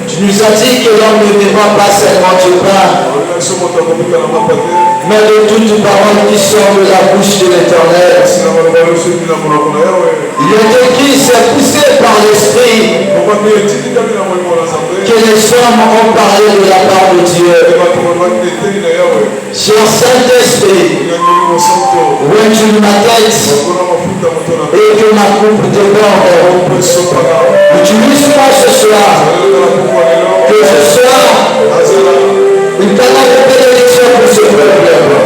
Tu nous as dit que l'homme ne vivra pas seulement du pain, mais de toute parole qui sort de la bouche de l'Éternel. Il est écrit, c'est poussé par l'Esprit que les hommes ont parlé de la part de Dieu. Cher Saint-Esprit, retourne ma tête et que ma coupe déborde. Utilise-moi ce soir, que ce soit une parole de bénédiction pour ce peuple.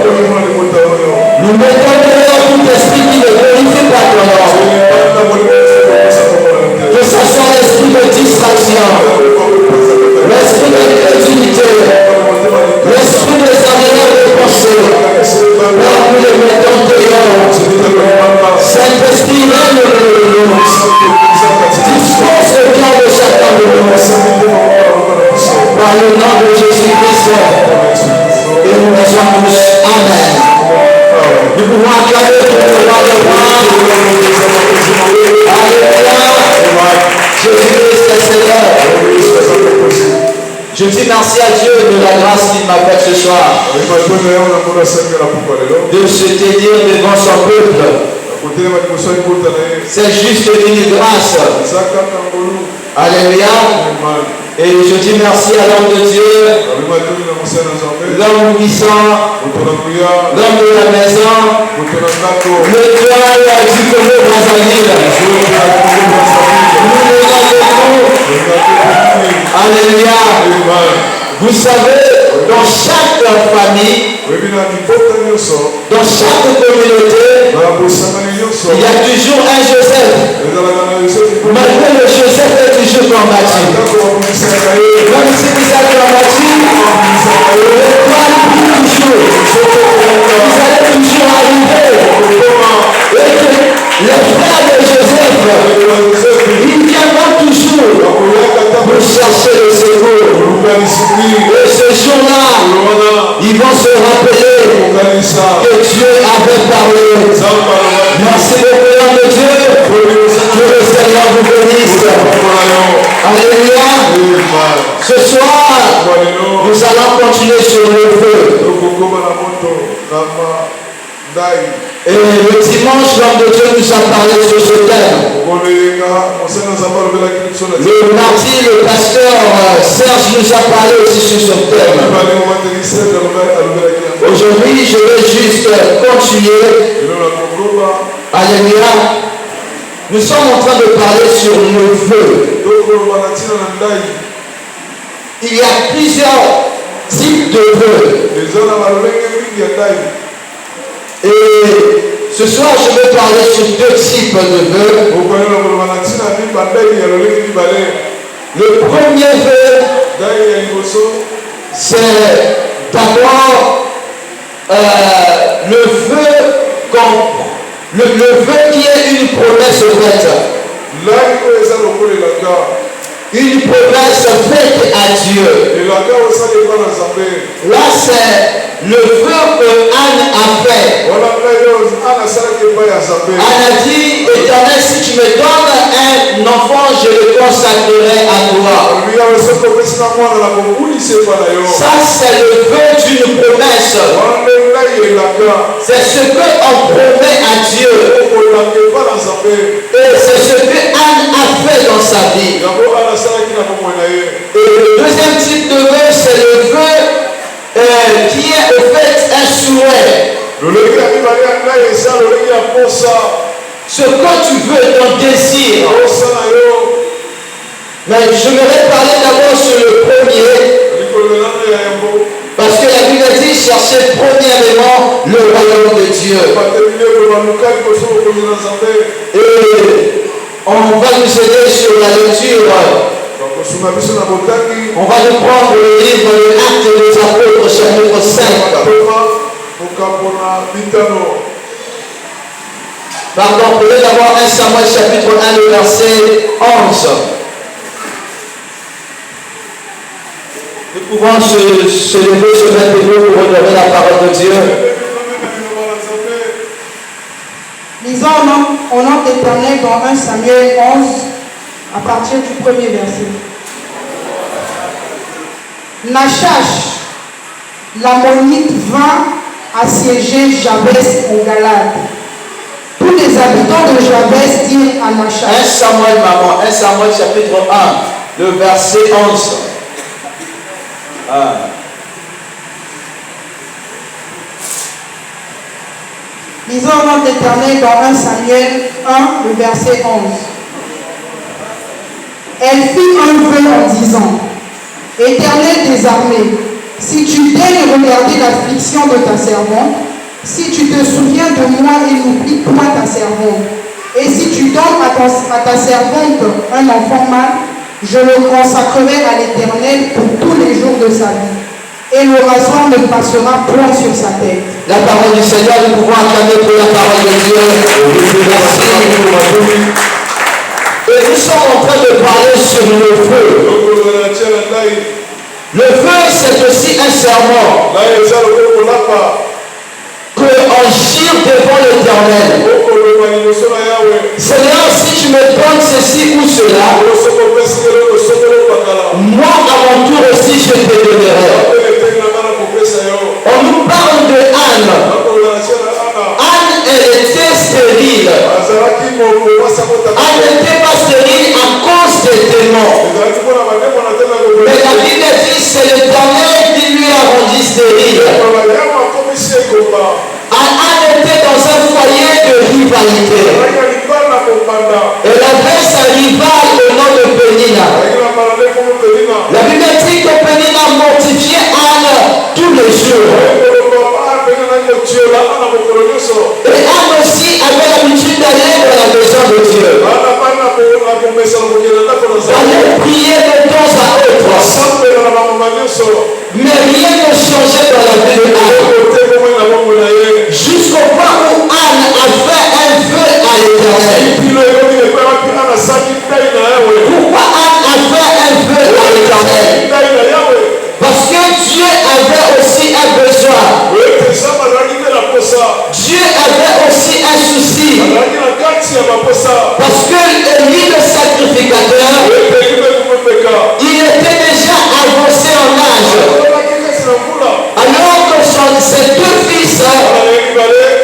Je dis merci à Dieu de la grâce qu'il m'a faite ce soir. De se tenir devant son peuple. C'est juste une grâce. Alléluia. Et je dis merci à l'homme de Dieu, l'homme puissant, l'homme de la maison, le toit du Congo Brazzaville. Alléluia. Vous savez, dans chaque famille, dans chaque communauté, il y a toujours un Joseph. Malgré le Joseph est toujours combattu. Même si vous êtes combattu, le plan toujours. Vous allez toujours arriver. Et que les frères de Joseph, ils viendront toujours pour chercher le secours. Et ce jour-là, ils vont se rappeler que Dieu avait parlé. Merci beaucoup, l'homme de Dieu. Que le Seigneur vous bénisse. Alléluia. Ce soir, nous allons continuer sur le feu. Et le dimanche, l'homme de Dieu nous a parlé sur ce thème. Le mardi, le pasteur Serge nous a parlé aussi sur ce thème. Aujourd'hui, je vais juste continuer. Alléluia. Nous sommes en train de parler sur le feu. Il y a plusieurs types de feu. Et ce soir, je vais parler sur deux types de feu. Le premier feu, c'est d'abord le feu qui est une promesse faite. Une promesse faite à Dieu. Là, c'est le feu que Anne a fait. Anne a dit, Éternel, si tu me donnes un enfant, je le consacrerai à toi. Ça, c'est le feu d'une promesse. C'est ce qu'on promet à Dieu. Et c'est ce que Anne a fait dans sa vie. Et le deuxième type de vœu, c'est le vœu qui est au fait un souhait. Ce que tu veux, ton désir. Mais je voudrais parler d'abord sur le premier. Parce que la Bible dit chercher premièrement le royaume de Dieu. Et on va nous aider sur la lecture. On va nous prendre le livre de Actes des Apôtres, chapitre 5. Pardon, prenez d'abord 1 Samuel, chapitre 1, le verset 11. Nous pouvons se lever, se mettre debout pour honorer la parole de Dieu. Lisons au nom d'Éternel dans 1 Samuel 11, à partir du premier verset. Nachash, l'ammonite, vint assiéger Jabès au Galade. Tous les habitants de Jabès dirent à Nachash. 1 Samuel, maman, 1 Samuel chapitre 1, le verset 11. Lisons au nom d'Éternel dans 1 Samuel 1, le verset 11. Elle fit un vœu en disant, Éternel des armées, si tu daignes regarder l'affliction de ta servante, si tu te souviens de moi et n'oublies point ta servante, et si tu donnes à ta servante un enfant mâle, je le consacrerai à l'Éternel pour tous les jours de sa vie, et le rasoir ne passera point sur sa tête. La parole du Seigneur, nous pouvons acclamer pour la parole de Dieu. Merci. Et nous sommes en train de parler sur le feu. Le feu, c'est aussi un serment qu'on jure devant l'Éternel. Seigneur, si tu me donnes ceci ou cela, moi à mon tour aussi je tu te donnerais. On nous parle de Anne. Anne, elle était stérile. Anne n'était pas stérile à cause des démons. Mais la Bible dit c'est l'Éternel qui lui a rendu stérile. Anne était dans un foyer de rivalité. Elle avait sa rivale au nom de Pénina. La Bible dit que Pénina mortifiait Anne tous les jours. Et Anne aussi avait l'habitude d'aller dans la maison de Dieu. D'aller prier de temps à autre. Mais rien ne changeait dans la vie de Anne. Jusqu'au point où Anne a fait un vœu à l'Éternel. Pourquoi Anne a fait un vœu à l'Éternel? Parce que Dieu avait aussi un besoin. Dieu avait aussi un souci. Parce que Élie le sacrificateur, il était déjà avancé en âge. Alors que ses deux fils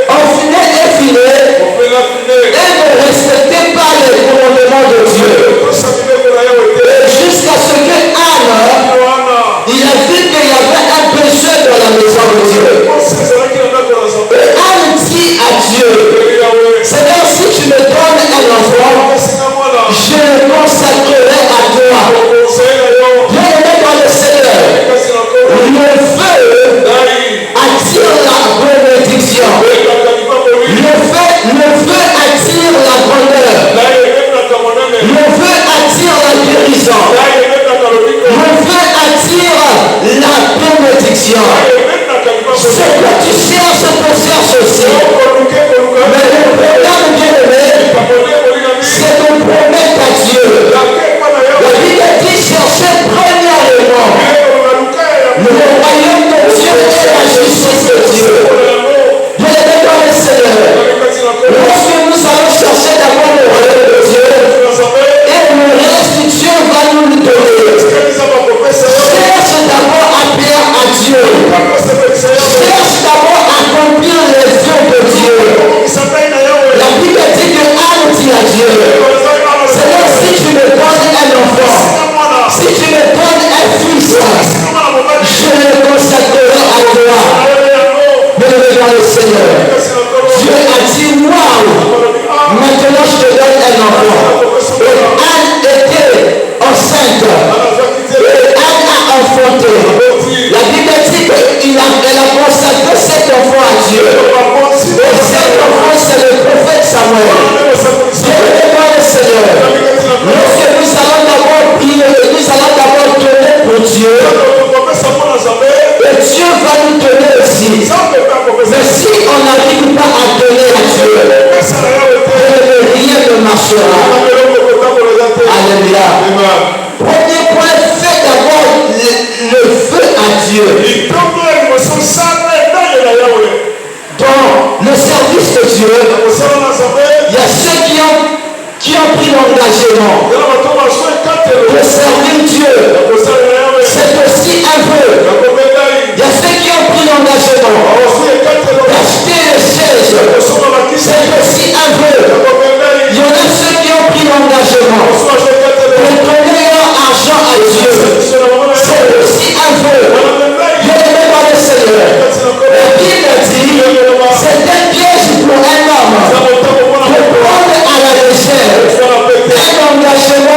enfinaient et filaient et ne respectaient pas les commandements de Dieu. Jusqu'à ce que Anne, il a vu qu'il y avait un péché dans la maison de Dieu. Et Anne dit à Dieu, Seigneur, si tu me donnes un enfant, je le consacrerai à toi. Bien-aimé dans le Seigneur, le feu attire la bénédiction. Le feu attire la grandeur. Le feu attire la guérison. Le feu attire la bénédiction. Ce que tu cherches, te cherche aussi. Mais le problème, bien-aimé, c'est de promettre à Dieu. La Bible dit chercher premièrement le royaume de Dieu et la justice de Dieu. Bien-aimé dans le Seigneur, lorsque nous allons chercher d'abord le royaume de Dieu, et le reste, Dieu va nous le donner. Cherche d'abord à plaire à Dieu. Cherche d'abord à accomplir les vœux de Dieu. La Bible dit que Anne dit à Dieu, Seigneur, si tu me donnes un enfant, si tu me donnes un fils, je le consacrerai à toi. Bienvenue dans le Seigneur. Dieu a dit, waouh, maintenant je te donne un enfant. Et Anne était enceinte. Et Anne a enfanté. La Bible dit qu'elle a consacré cet enfant à Dieu. Et cet enfant, c'est le prophète Samuel. Bienvenue dans le Seigneur. Lorsque nous allons d'abord prier, nous allons d'abord donner pour Dieu. Et Dieu va nous donner aussi. Mais si on n'arrive pas à donner à Dieu, rien ne marchera. Alléluia. Premier point, fais d'abord le feu à Dieu. Dans le service de Dieu, il y a ceux qui ont pris l'engagement de servir Dieu. C'est aussi un vœu. Il y a ceux qui ont pris l'engagement d'acheter les chaises. C'est aussi un vœu. Il y en a ceux qui ont pris l'engagement de donner leur argent à Dieu. C'est aussi un vœu. Bien-aimé dans le Seigneur, la Bible dit, c'est un piège pour un homme de prendre à la légère un engagement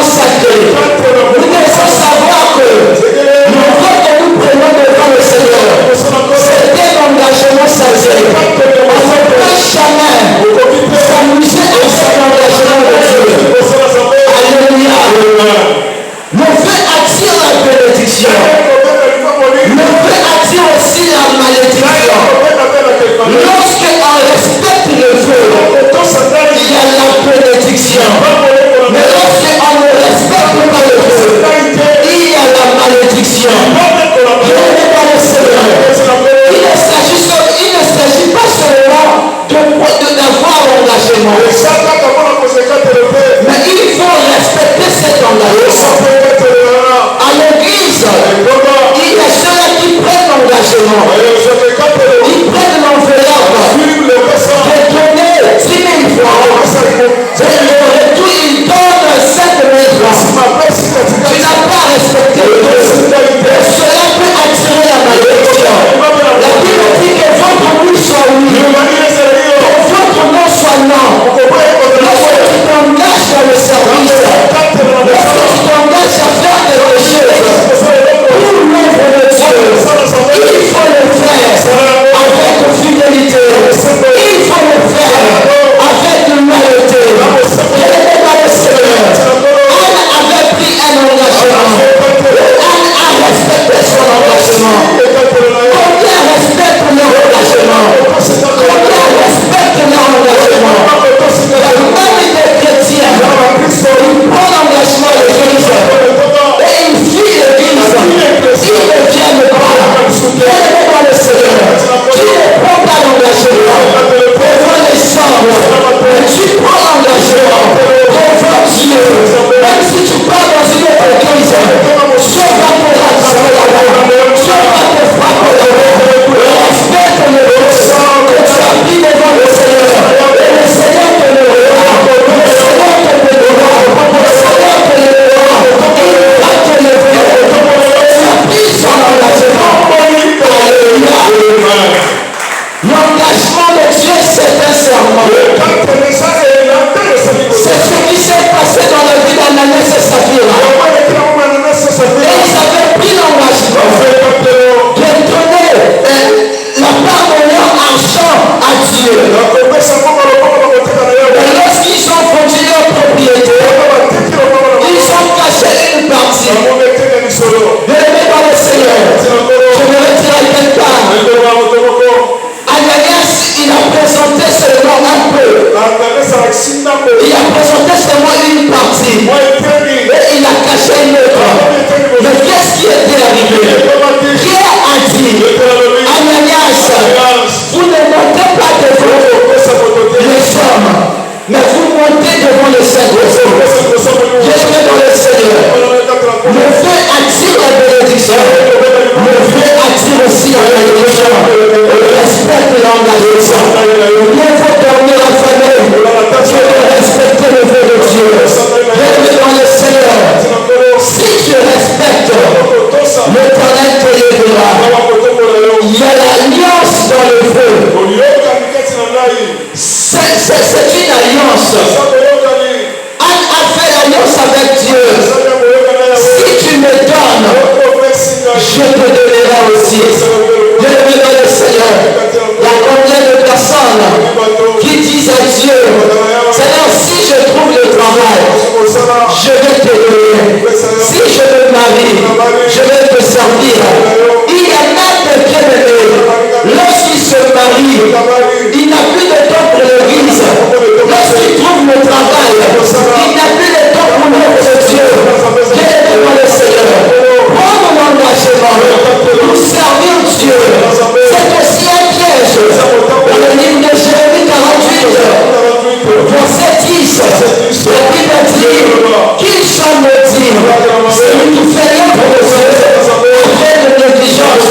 celui qui fait l'œuvre de Dieu avec de négligence.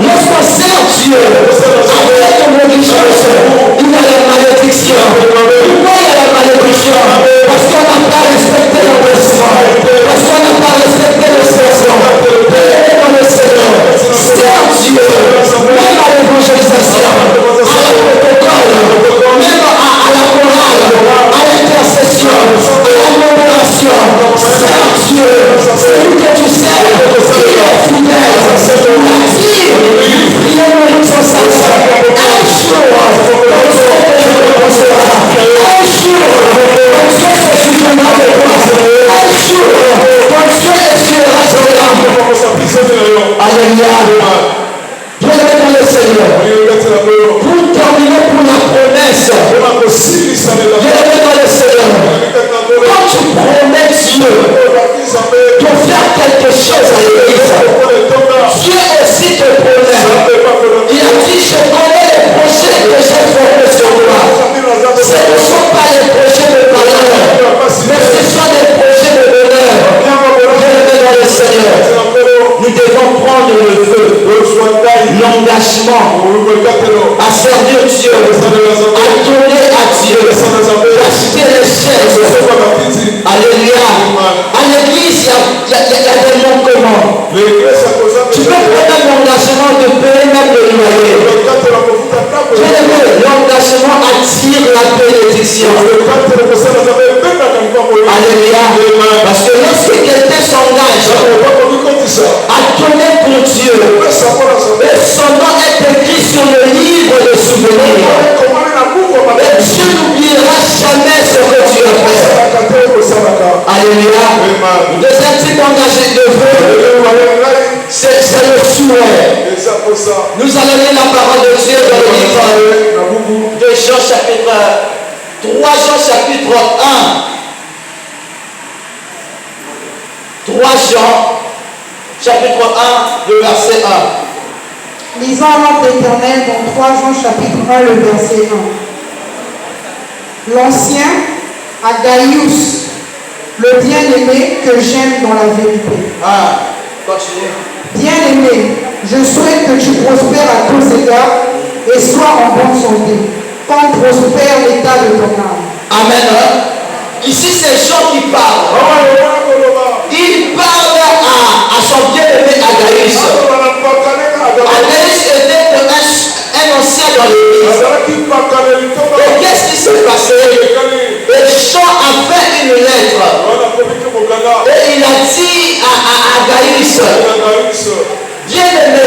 Lorsqu'on sert Dieu avec de négligence, il y a la malédiction. Pourquoi il y a la malédiction? Parce qu'on n'a pas respecté l'engagement. Parce qu'on n'a pas respecté le serment. Prenez dans le Seigneur. Sert Dieu. Même à l'évangélisation, à la protocole, même à la chorale, à l'intercession, à la modération. Sert Dieu. Celui que tu sers, il est fidèle. Priez-nous une sans cesse. Un jour, ton Dieu te récompensera. Un jour, ton Dieu se souviendra de toi. Un jour, ton Dieu essuiera ses larmes. Alléluia. Bienvenue dans le Seigneur. Pour terminer pour la promesse. Bienvenue dans le Seigneur. Quand tu promets Dieu de faire quelque chose à l'église, Dieu aussi te promet. Il a dit, je connais les projets que j'ai formés sur toi. Ce ne sont pas les projets de malheur, mais ce sont des projets de bonheur. Bienvenue dans le Seigneur. Nous devons prendre le feu, l'engagement à servir Dieu, à donner à Dieu, d'acheter les chaises. Alléluia. À l'église, il y a des manquements. Tu peux prendre l'engagement de payer même le loyer. L'engagement attire la bénédiction. Alléluia. Parce que lorsque quelqu'un s'engage à donner pour Dieu, et son nom est écrit sur le livre de souvenirs, et Dieu n'oubliera jamais ce que tu as fait. Alléluia. Le deuxième type engagé de vœux, c'est le souhait. Nous allons lire la parole de Dieu dans le livre de Jean chapitre 3, Jean chapitre 1. 3 Jean chapitre 1, le verset 1. Lisons l'ordre éternel dans 3 Jean chapitre 1, le verset 1. L'ancien Agaius, le bien-aimé que j'aime dans la vérité. Continue. Bien-aimé, je souhaite que tu prospères à tous égards et sois en bonne santé, comme prospère l'état de ton âme. Amen. Ici, c'est Jean qui parle. Il parle à son bien-aimé Agaius. Agaius était un ancien dans l'église. Et qu'est-ce qui s'est passé? Et Jean a fait une lettre. Et il a dit à Agaius, bien-aimé,